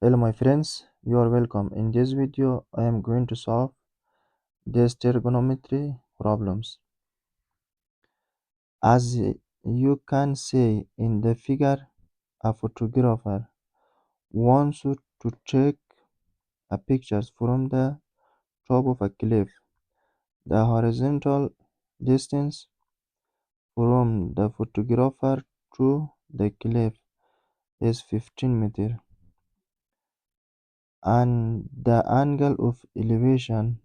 Hello my friends, you are welcome. In this video, I am going to solve these trigonometry problems. As you can see in the figure, a photographer wants you to take a pictures from the top of a cliff. The horizontal distance from the photographer to the cliff is 15 meters, and the angle of elevation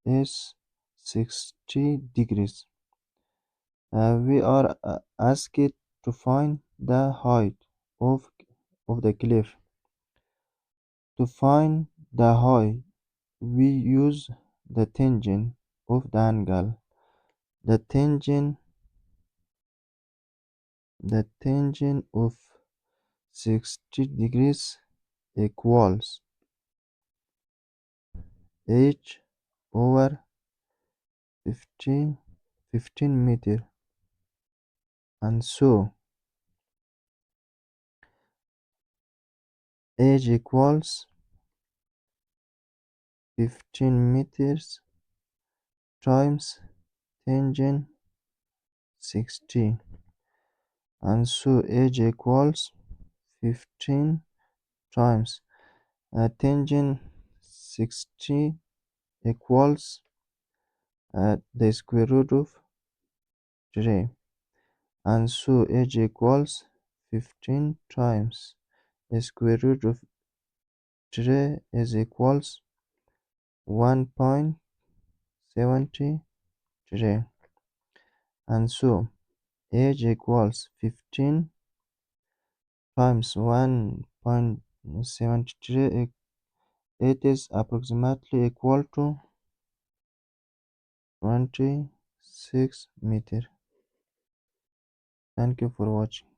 is 60 degrees. We are asked to find the height of, of the cliff. To find the height, we use the tangent of the angle. The tangent of 60 degrees equals h over 15 meter, and so h equals 15 meters times tangent 60, and so h equals 15 times tangent 60 equals the square root of 3, and so h equals 15 times the square root of 3 is equals 1.73, and so h equals 15 times 1.73. It is approximately equal to 26 meters. Thank you for watching.